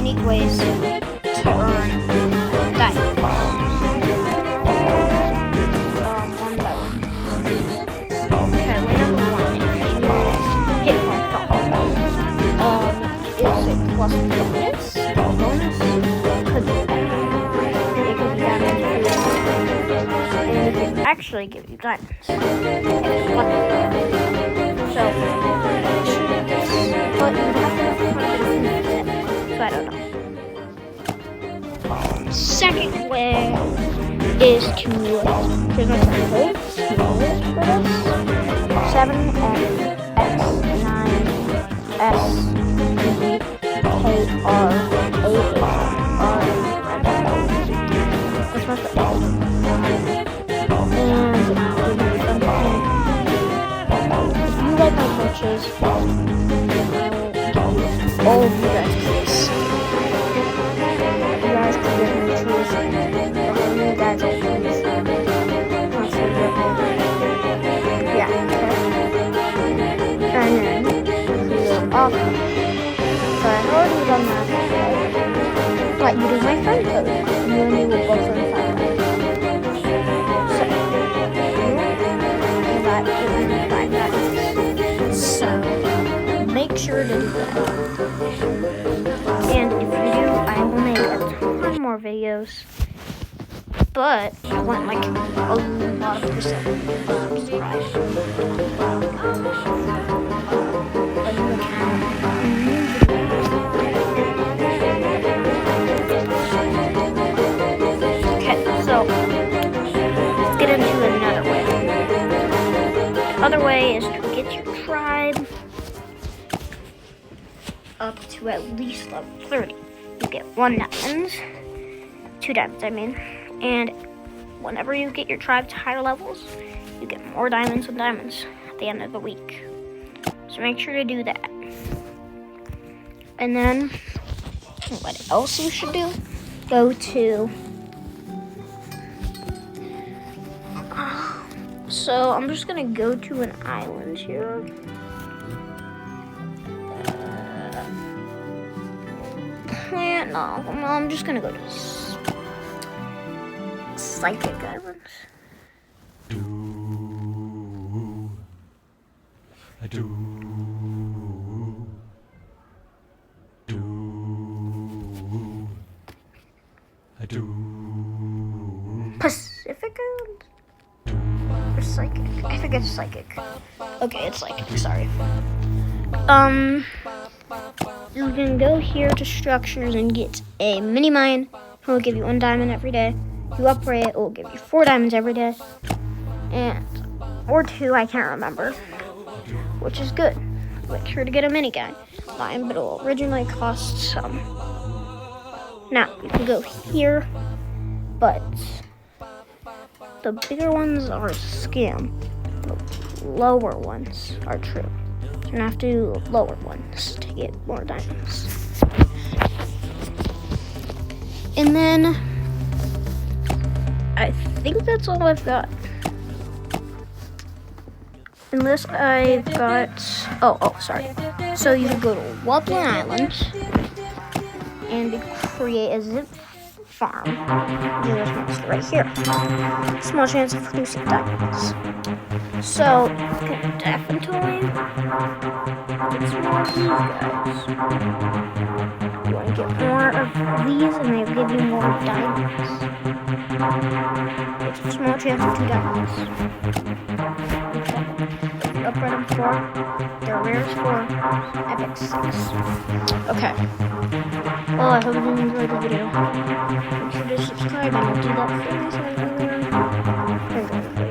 unique ways to earn diamonds. One by one. Okay, way number one is hit my thought. Is a plus bonus. The bonus could be better. It could be damage, and it could actually give you diamonds. So, but you have to so I don't know. Second way is to choose my friend code. For this 7 X 9 S D K R A R. That's my friend. And if you like my purchase, all of you guys please. You guys can get me choose. You guys will please. Yeah. And then off. So I've already done that. But you do my friend code. You and me will both earn 5 So make sure to do that. And if you do, I will make a ton more videos. But I want like a lot of percent subscribe. Okay, so let's get into another way. The other way is to get your tribe up to at least level 30. You get 1 diamond, 2 diamonds I mean, and whenever you get your tribe to higher levels, you get more diamonds and diamonds at the end of the week. So make sure to do that. And then, what else you should do? Go to... So I'm just gonna go to an island here. No, I'm just gonna go to Psychic Islands. Pacific Islands? Or Psychic? I think it's Psychic. Okay, it's Psychic, sorry. You can go here to structures and get a mini mine. It will give you 1 diamond every day. If you upgrade it, it will give you 4 diamonds every day. Or 2, I can't remember. Which is good. Make sure to get a mini mine, but it will originally cost some. Now, you can go here, but the bigger ones are a scam. The lower ones are true. So you have to do lower ones to get more diamonds. And then, I think that's all I've got. Unless I've got, sorry. So you can go to Wobbling Island and create a zip farm. Do this monster right here. Small chance of producing diamonds. So you can definitely get some more of these guys. You want to get more of these and they give you more diamonds. It's a small chance of 2 diamonds. Upgrade them 4. They're rares 4. Epic 6. Okay. Well, I hope you enjoyed the video. Make sure to subscribe and I'll do that for you. Enjoy the video.